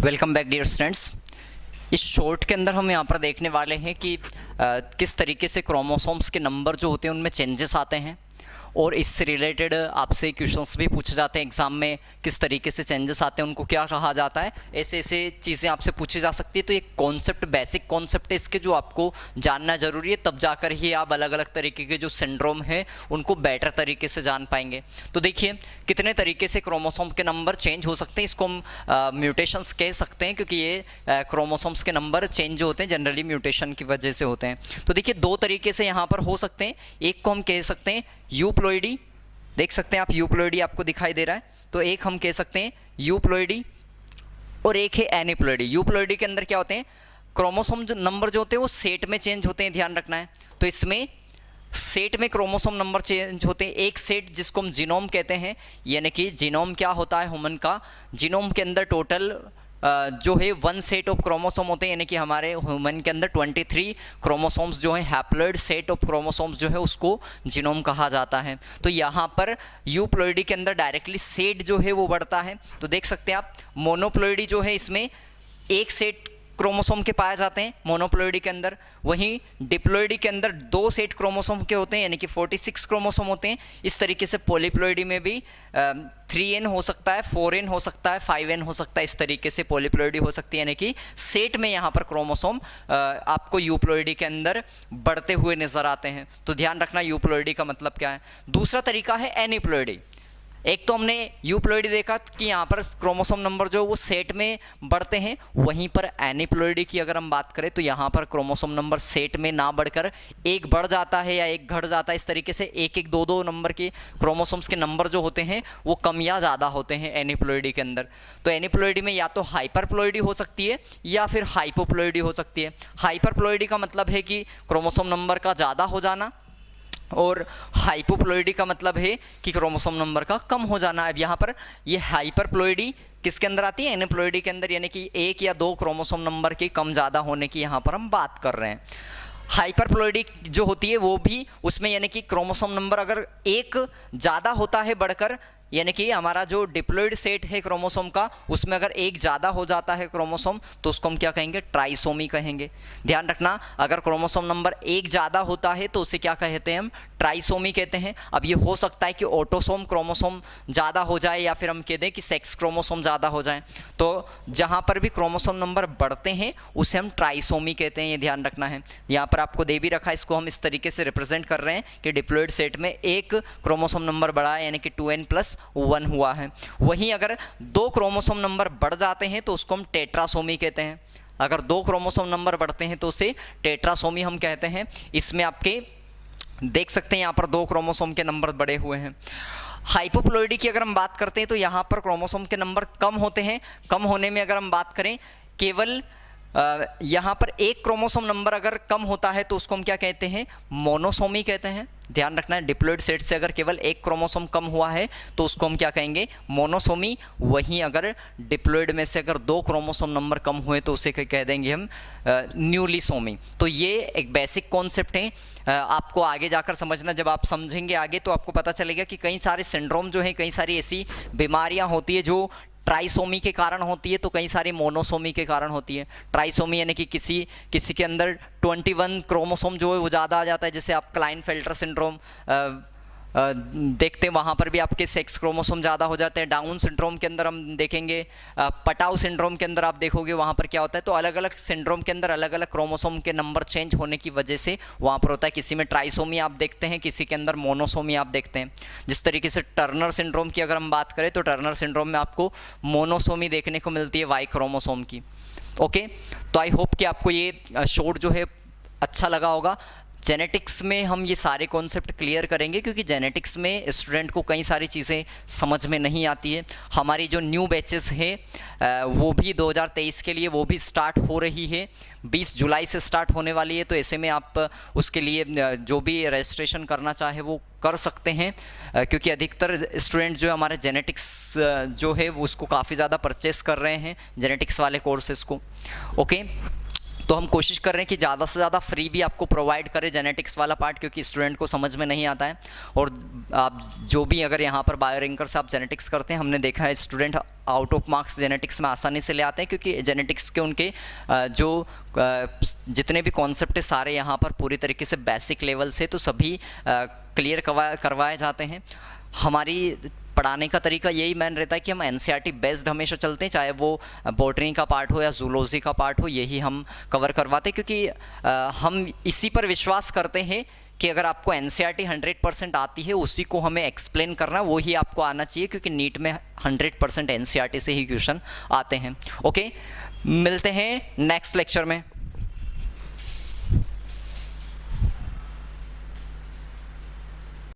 Welcome back dear students. इस short के अंदर हम यहाँ पर देखने वाले हैं कि किस तरीके से क्रोमोसोम्स के नंबर जो होते हैं उनमें चेंजेस आते हैं और इससे रिलेटेड आपसे क्वेश्चंस भी पूछे जाते हैं एग्जाम में। किस तरीके से चेंजेस आते हैं उनको क्या कहा जाता है, ऐसे ऐसे चीज़ें आपसे पूछी जा सकती है। तो ये कॉन्सेप्ट बेसिक कॉन्सेप्ट है इसके, जो आपको जानना ज़रूरी है, तब जाकर ही आप अलग अलग तरीके के जो सिंड्रोम है उनको बेटर तरीके से जान पाएंगे। तो देखिए कितने तरीके से क्रोमोसोम के नंबर चेंज हो सकते हैं। इसको हम म्यूटेशंस कह सकते हैं, क्योंकि ये क्रोमोसोम्स के नंबर चेंज होते हैं जनरली म्यूटेशन की वजह से होते हैं। तो देखिए दो तरीके से यहाँ पर हो सकते हैं। एक को हम कह सकते हैं यूप्लॉइडी, देख सकते हैं आप यूप्लॉइडी आपको दिखाई दे रहा है। तो एक हम कह सकते हैं यूप्लॉइडी और एक है एनिप्लॉइडी। यूप्लॉइडी के अंदर क्या होते हैं, क्रोमोसोम जो नंबर जो होते हैं वो सेट में चेंज होते हैं, ध्यान रखना है। तो इसमें सेट में क्रोमोसोम नंबर चेंज होते हैं। एक सेट जिसको हम जीनोम कहते हैं, यानी कि जीनोम क्या होता है ह्यूमन का, जीनोम के अंदर टोटल जो है 1 सेट ऑफ क्रोमोसोम होते हैं, यानी कि हमारे ह्यूमन के अंदर 23 क्रोमोसोम्स जो हैं, हैप्लॉइड सेट ऑफ क्रोमोसोम्स जो है उसको जीनोम कहा जाता है। तो यहाँ पर यूप्लॉइडी के अंदर डायरेक्टली सेट जो है वो बढ़ता है। तो देख सकते हैं आप मोनोप्लॉइडी जो है इसमें एक सेट क्रोमोसोम के पाए जाते हैं मोनोप्लॉइडी के अंदर। वहीं डिप्लॉइडी के अंदर 2 सेट क्रोमोसोम के होते हैं, यानी कि 46 क्रोमोसोम होते हैं। इस तरीके से पॉलीप्लॉइडी में भी 3n हो सकता है, 4n हो सकता है, 5n हो सकता है। इस तरीके से पॉलीप्लॉइडी हो सकती है, यानी कि सेट में यहाँ पर क्रोमोसोम आपको यूप्लॉइडी के अंदर बढ़ते हुए नजर आते हैं। तो ध्यान रखना यूप्लॉइडी का मतलब क्या है। दूसरा तरीका है एनिप्लॉइडी। एक तो हमने यूप्लॉइडी देखा कि यहाँ पर क्रोमोसोम नंबर जो वो सेट में बढ़ते हैं, वहीं पर एनिप्लॉइडी की अगर हम बात करें तो यहाँ पर क्रोमोसोम नंबर सेट में ना बढ़कर एक बढ़ जाता है या एक घट जाता है। इस तरीके से एक एक दो दो नंबर के क्रोमोसोम्स के नंबर जो होते हैं वो कम या ज़्यादा होते हैं एनिप्लॉइडी के अंदर। तो एनिप्लॉइडी में या तो हाइपरप्लॉइडी हो सकती है या फिर हाइपोप्लॉइडी हो सकती है। हाइपरप्लॉइडी का मतलब है कि क्रोमोसोम नंबर का ज़्यादा हो जाना, और हाइपोप्लॉइडी का मतलब है कि क्रोमोसोम नंबर का कम हो जाना। अब यहाँ पर ये हाइपरप्लॉइडी किसके अंदर आती है, एनिप्लॉइडी के अंदर, यानी कि 1 या 2 क्रोमोसोम नंबर के कम ज़्यादा होने की यहाँ पर हम बात कर रहे हैं। हाइपरप्लॉइडी जो होती है वो भी उसमें, यानी कि क्रोमोसोम नंबर अगर एक ज़्यादा होता है बढ़कर, यानी कि हमारा जो डिप्लॉइड सेट है क्रोमोसोम का उसमें अगर एक ज़्यादा हो जाता है क्रोमोसोम तो उसको हम क्या कहेंगे, ट्राइसोमी कहेंगे। ध्यान रखना, अगर क्रोमोसोम नंबर एक ज़्यादा होता है तो उसे क्या कहते हैं, हम ट्राइसोमी कहते हैं। अब ये हो सकता है कि ऑटोसोम क्रोमोसोम ज़्यादा हो जाए या फिर हम कह दें कि सेक्स क्रोमोसोम ज़्यादा हो जाए। तो जहाँ पर भी क्रोमोसोम नंबर बढ़ते हैं उसे हम ट्राइसोमी कहते हैं, ये ध्यान रखना है। यहाँ पर आपको दे भी रखा है, इसको हम इस तरीके से रिप्रेजेंट कर रहे हैं कि डिप्लॉइड सेट में एक क्रोमोसोम नंबर बढ़ा है, यानी कि 2n+1 हुआ है। वहीं अगर 2 क्रोमोसोम नंबर बढ़ जाते हैं तो उसको हम टेट्रासोमी कहते हैं। अगर 2 क्रोमोसोम नंबर बढ़ते हैं तो उसे टेट्रासोमी हम कहते हैं। इसमें आपके देख सकते हैं यहाँ पर 2 क्रोमोसोम के नंबर बढ़े हुए हैं। हाइपोप्लॉइडी की अगर हम बात करते हैं तो यहाँ पर क्रोमोसोम के नंबर कम होते हैं। कम होने में अगर हम बात करें, केवल यहाँ पर एक क्रोमोसोम नंबर अगर कम होता है तो उसको हम क्या कहते हैं, मोनोसोमी कहते हैं। ध्यान रखना है, डिप्लॉइड सेट से अगर केवल एक क्रोमोसोम कम हुआ है तो उसको हम क्या कहेंगे, मोनोसोमी। वहीं अगर डिप्लॉइड में से अगर 2 क्रोमोसोम नंबर कम हुए तो उसे कह देंगे हम न्यूलिसोमी। तो ये एक बेसिक कॉन्सेप्ट है, आपको आगे जाकर समझना। जब आप समझेंगे आगे तो आपको पता चलेगा कि कई सारे सिंड्रोम जो हैं, कई सारी ऐसी बीमारियां होती है जो ट्राइसोमी के कारण होती है, तो कई सारी मोनोसोमी के कारण होती है। ट्राइसोमी यानी कि किसी के अंदर 21 क्रोमोसोम जो है वो ज़्यादा आ जाता है, जैसे आप क्लाइनफेल्टर सिंड्रोम देखते हैं, वहाँ पर भी आपके सेक्स क्रोमोसोम ज़्यादा हो जाते हैं। डाउन सिंड्रोम के अंदर हम देखेंगे, पटाउ सिंड्रोम के अंदर आप देखोगे वहाँ पर क्या होता है। तो अलग अलग सिंड्रोम के अंदर अलग अलग क्रोमोसोम के नंबर चेंज होने की वजह से वहाँ पर होता है। किसी में ट्राइसोमी आप देखते हैं, किसी के अंदर मोनोसोमी आप देखते हैं। जिस तरीके से टर्नर सिंड्रोम की अगर हम बात करें तो टर्नर सिंड्रोम में आपको मोनोसोमी देखने को मिलती है वाई क्रोमोसोम की। ओके, तो आई होप कि आपको ये शॉर्ट जो है अच्छा लगा होगा। जेनेटिक्स में हम ये सारे कॉन्सेप्ट क्लियर करेंगे, क्योंकि जेनेटिक्स में स्टूडेंट को कई सारी चीज़ें समझ में नहीं आती है। हमारी जो न्यू बैचेस है वो भी 2023 के लिए वो भी स्टार्ट हो रही है, 20 जुलाई से स्टार्ट होने वाली है। तो ऐसे में आप उसके लिए जो भी रजिस्ट्रेशन करना चाहे वो कर सकते हैं, क्योंकि अधिकतर स्टूडेंट जो हमारे जेनेटिक्स जो है वो उसको काफ़ी ज़्यादा परचेस कर रहे हैं, जेनेटिक्स वाले कोर्सेज़ को। ओके, तो हम कोशिश कर रहे हैं कि ज़्यादा से ज़्यादा फ्री भी आपको प्रोवाइड करें जेनेटिक्स वाला पार्ट, क्योंकि स्टूडेंट को समझ में नहीं आता है। और आप जो भी अगर यहाँ पर बायोरिंकर से आप जेनेटिक्स करते हैं, हमने देखा है student out of marks genetics में आसानी से ले आते हैं, क्योंकि जेनेटिक्स के उनके जो जितने भी कॉन्सेप्ट है सारे यहाँ पर पूरी तरीके से बेसिक लेवल से तो सभी क्लियर करवाए जाते हैं। हमारी पढ़ाने का तरीका यही मैन रहता है कि हम एनसीईआरटी बेस्ड हमेशा चलते हैं, चाहे वो बॉटनी का पार्ट हो या जूलॉजी का पार्ट हो, यही हम कवर करवाते हैं, क्योंकि हम इसी पर विश्वास करते हैं कि अगर आपको एनसीईआरटी 100% आती है, उसी को हमें एक्सप्लेन करना, वो ही आपको आना चाहिए, क्योंकि नीट में 100% एनसीईआरटी से ही क्वेश्चन आते हैं। ओके, मिलते हैं नेक्स्ट लेक्चर में।